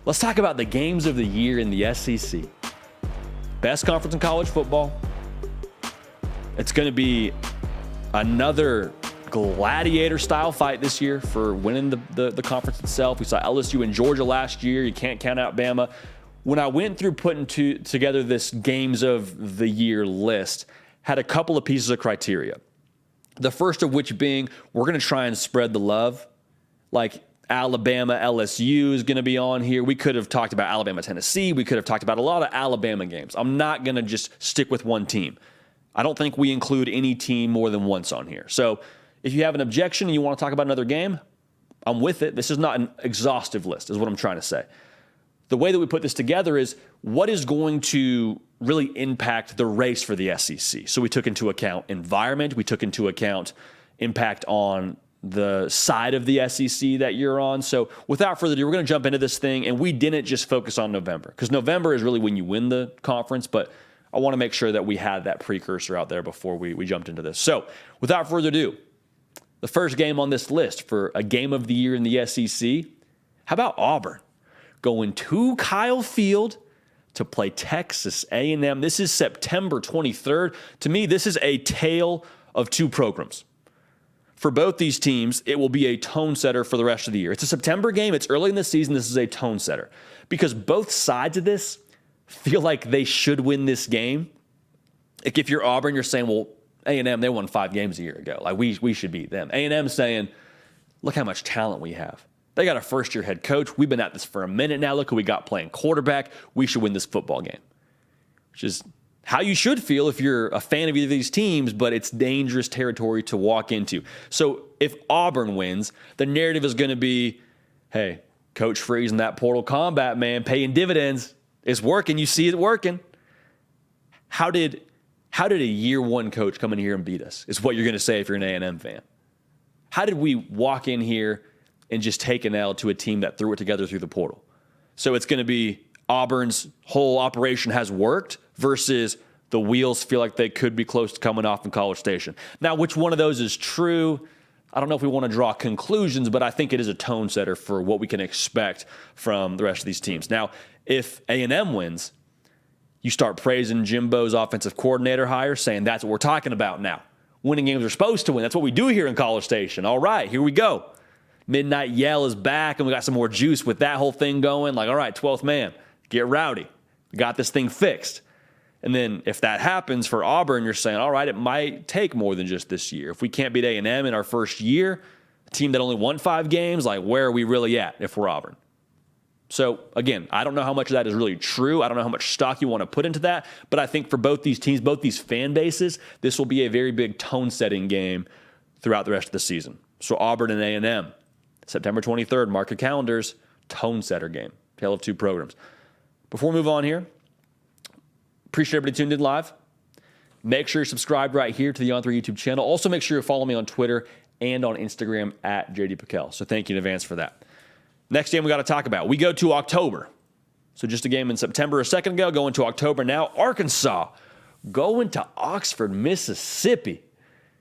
Let's talk about the games of the year in the SEC. Best conference in college football. It's going to be another gladiator-style fight this year for winning the conference itself. We saw LSU and Georgia last year. You can't count out Bama. When I went through putting together this games of the year list, had a couple of pieces of criteria. The first of which being, we're going to try and spread the love. Like Alabama, LSU is going to be on here. We could have talked about Alabama, Tennessee. We could have talked about a lot of Alabama games. I'm not going to just stick with one team. I don't think we include any team more than once on here. So if you have an objection and you want to talk about another game, I'm with it. This is not an exhaustive list, is what I'm trying to say. The way that we put this together is what is going to really impact the race for the SEC. So we took into account environment. We took into account impact on the side of the SEC that you're on. So without further ado, we're going to jump into this thing, and we didn't just focus on November because November is really when you win the conference, but I want to make sure that we had that precursor out there before we jumped into this. So without further ado, the first game on this list for a game of the year in the SEC, how about Auburn going to Kyle Field to play Texas A&M? This is September 23rd. To me, this is a tale of two programs. For both these teams, it will be a tone setter for the rest of the year. It's a September game. It's early in the season. This is a tone setter because both sides of this feel like they should win this game. Like if you're Auburn, you're saying, well, A&M, they won 5 games a year ago. Like we should beat them. A&M saying, look how much talent we have. They got a first-year head coach. We've been at this for a minute now. Look who we got playing quarterback. We should win this football game, which is how you should feel if you're a fan of either of these teams, but it's dangerous territory to walk into. So if Auburn wins, the narrative is going to be, hey, Coach Freeze and that portal combat, man, paying dividends. It's working. You see it working. How did a year one coach come in here and beat us is what you're going to say if you're an A&M fan. How did we walk in here and just take an L to a team that threw it together through the portal? So it's going to be Auburn's whole operation has worked versus the wheels feel like they could be close to coming off in College Station. Now, which one of those is true? I don't know if we want to draw conclusions, but I think it is a tone setter for what we can expect from the rest of these teams. Now, if A&M wins, you start praising Jimbo's offensive coordinator hire, saying that's what we're talking about now. Winning games are supposed to win. That's what we do here in College Station. All right, here we go. Midnight Yell is back, and we got some more juice with that whole thing going. Like, all right, 12th man, get rowdy. We got this thing fixed. And then if that happens for Auburn, you're saying, all right, it might take more than just this year. If we can't beat A&M in our first year, a team that only won 5 games, like where are we really at if we're Auburn? So, again, I don't know how much of that is really true. I don't know how much stock you want to put into that. But I think for both these teams, both these fan bases, this will be a very big tone-setting game throughout the rest of the season. So Auburn and A&M, September 23rd, mark your calendars, tone-setter game, tale of two programs. Before we move on here, appreciate everybody tuned in live. Make sure you're subscribed right here to the On3 YouTube channel. Also, make sure you follow me on Twitter and on Instagram at JD Piquel. So thank you in advance for that. Next game we got to talk about. We go to October. So just a game in September a second ago, going to October now. Arkansas going to Oxford, Mississippi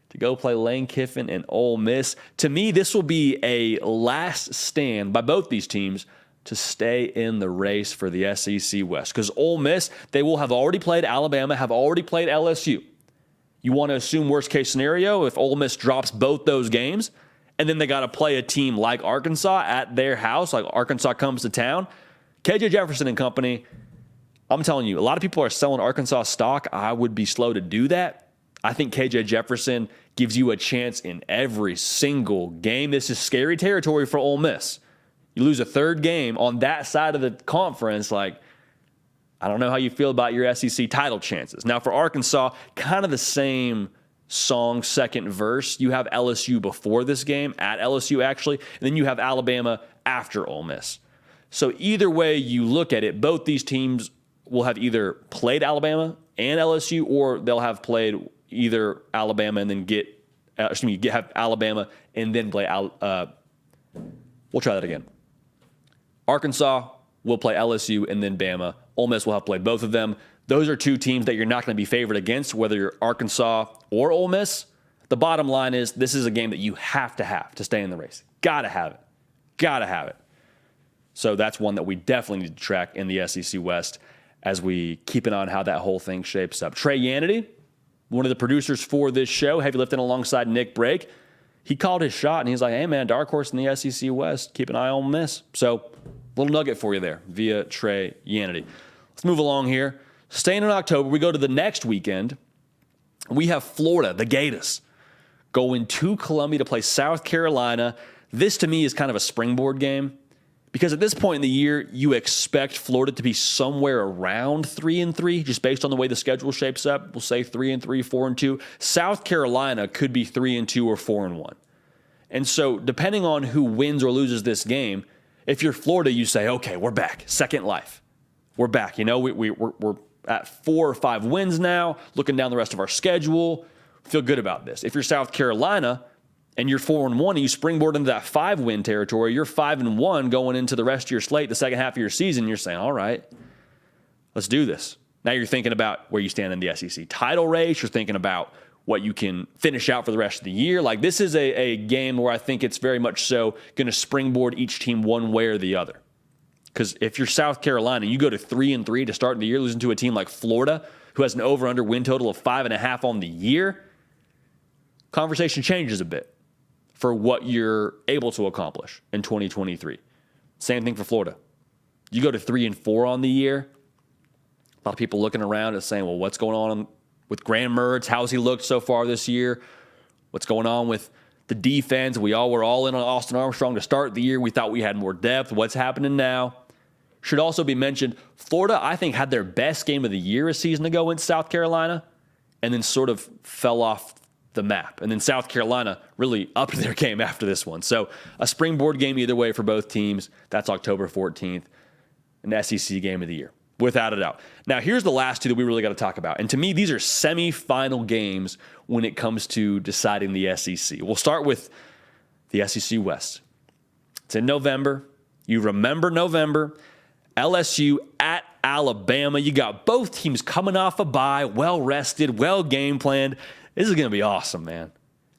to go play Lane Kiffin and Ole Miss. To me, this will be a last stand by both these teams to stay in the race for the SEC West. Because Ole Miss, they will have already played Alabama, have already played LSU. You want to assume worst case scenario if Ole Miss drops both those games, and then they got to play a team like Arkansas at their house, like Arkansas comes to town. KJ Jefferson and company, I'm telling you, a lot of people are selling Arkansas stock. I would be slow to do that. I think KJ Jefferson gives you a chance in every single game. This is scary territory for Ole Miss. You lose a third game on that side of the conference, like, I don't know how you feel about your SEC title chances. Now, for Arkansas, kind of the same song, second verse. You have LSU before this game, at LSU actually, and then you have Alabama after Ole Miss. So either way you look at it, both these teams will have either played Alabama and LSU, or they'll have played either Alabama and then have Alabama and then play we'll try that again. Arkansas will play LSU and then Bama. Ole Miss will have played both of them. Those are two teams that you're not going to be favored against, whether you're Arkansas or Ole Miss. The bottom line is this is a game that you have to stay in the race. Got to have it. So that's one that we definitely need to track in the SEC West as we keep an eye on how that whole thing shapes up. Trey Yannity, one of the producers for this show, heavy lifting alongside Nick Brake, he called his shot, and he's like, hey, man, dark horse in the SEC West. Keep an eye on Miss. So little nugget for you there via Trey Yannity. Let's move along here. Staying in October, we go to the next weekend. We have Florida, the Gators, going to Columbia to play South Carolina. This, to me, is kind of a springboard game because at this point in the year, you expect Florida to be somewhere around 3-3, just based on the way the schedule shapes up. We'll say 3-3, 4-2. South Carolina could be 3-2 or 4-1. And so, depending on who wins or loses this game, if you're Florida, you say, okay, we're back. Second life. We're back. You know, we're at 4 or 5 wins now, looking down the rest of our schedule. Feel good about this. If you're South Carolina and you're 4-1 and you springboard into that 5-win territory, you're 5-1 going into the rest of your slate, the second half of your season, you're saying, all right, let's do this. Now you're thinking about where you stand in the SEC title race. You're thinking about what you can finish out for the rest of the year. Like, this is a game where I think it's very much so going to springboard each team one way or the other. Because if you're South Carolina, you go to 3-3 to start the year, losing to a team like Florida, who has an over-under win total of 5.5 on the year, conversation changes a bit for what you're able to accomplish in 2023. Same thing for Florida. You go to 3-4 on the year, a lot of people looking around and saying, well, what's going on with Graham Mertz? How's he looked so far this year? What's going on with the defense? We all were all in on Austin Armstrong to start the year. We thought we had more depth. What's happening now? Should also be mentioned, Florida, I think, had their best game of the year a season ago in South Carolina and then sort of fell off the map. And then South Carolina really upped their game after this one. So a springboard game either way for both teams. That's October 14th, an SEC game of the year, without a doubt. Now, here's the last two that we really got to talk about. And to me, these are semifinal games when it comes to deciding the SEC. We'll start with the SEC West. It's in November. You remember November. LSU at Alabama. You got both teams coming off a bye, well-rested, well-game-planned. This is going to be awesome, man.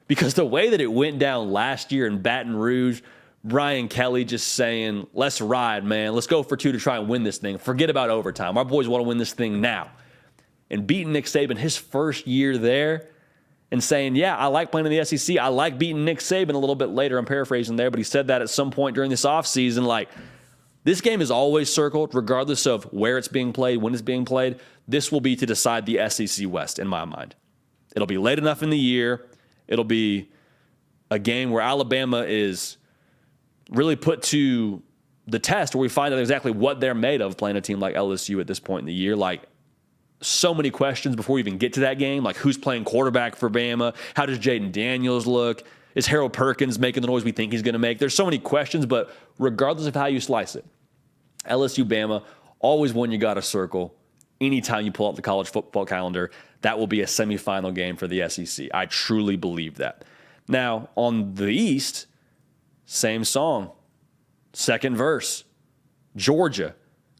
Because the way that it went down last year in Baton Rouge, Brian Kelly just saying, let's ride, man. Let's go for 2 to try and win this thing. Forget about overtime. Our boys want to win this thing now. And beating Nick Saban his first year there and saying, yeah, I like playing in the SEC. I like beating Nick Saban a little bit later. I'm paraphrasing there, but he said that at some point during this offseason. Like, this game is always circled, regardless of where it's being played, when it's being played. This will be to decide the SEC West, in my mind. It'll be late enough in the year. It'll be a game where Alabama is really put to the test, where we find out exactly what they're made of playing a team like LSU at this point in the year. Like, so many questions before we even get to that game. Like, who's playing quarterback for Bama? How does Jaden Daniels look? Is Harold Perkins making the noise we think he's going to make? There's so many questions, but regardless of how you slice it, LSU, Bama, always one you got to circle. Anytime you pull out the college football calendar, that will be a semifinal game for the SEC. I truly believe that. Now, on the East, same song. Second verse. Georgia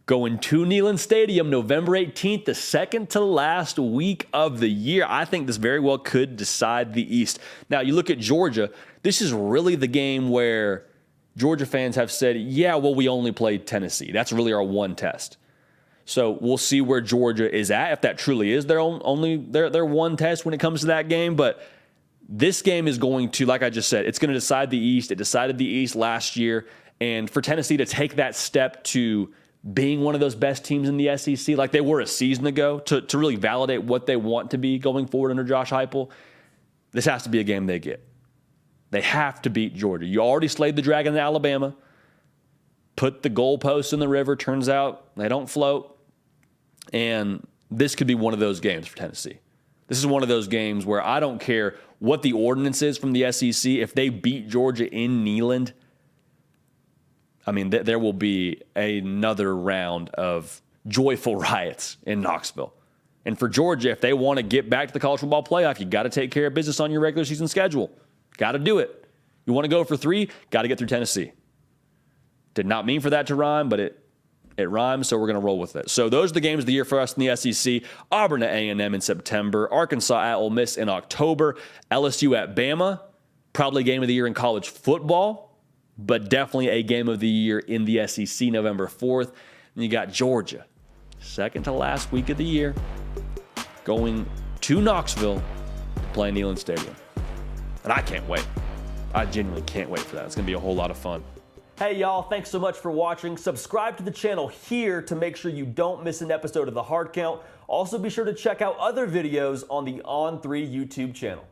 going to Neyland Stadium November 18th, the second to last week of the year. I think this very well could decide the East. Now, you look at Georgia, this is really the game where Georgia fans have said, yeah, well, we only played Tennessee. That's really our one test. So we'll see where Georgia is at, if that truly is their one test when it comes to that game. But this game is going to, like I just said, it's going to decide the East. It decided the East last year. And for Tennessee to take that step to being one of those best teams in the SEC, like they were a season ago, to really validate what they want to be going forward under Josh Heupel, this has to be a game they get. They have to beat Georgia. You already slayed the dragon in Alabama, put the goalposts in the river. Turns out they don't float. And this could be one of those games for Tennessee. This is one of those games where I don't care what the ordinance is from the SEC. If they beat Georgia in Neyland, I mean, there will be another round of joyful riots in Knoxville. And for Georgia, if they want to get back to the college football playoff, you got to take care of business on your regular season schedule. Got to do it. You want to go for 3, got to get through Tennessee. Did not mean for that to rhyme, but it rhymes, so we're going to roll with it. So those are the games of the year for us in the SEC. Auburn at A&M in September. Arkansas at Ole Miss in October. LSU at Bama. Probably game of the year in college football. but definitely a game of the year in the SEC, November 4th. And you got Georgia, second to last week of the year, going to Knoxville to play in Neyland Stadium. And I can't wait. I genuinely can't wait for that. It's going to be a whole lot of fun. Hey, y'all, thanks so much for watching. Subscribe to the channel here to make sure you don't miss an episode of The Hard Count. Also, be sure to check out other videos on the On3 YouTube channel.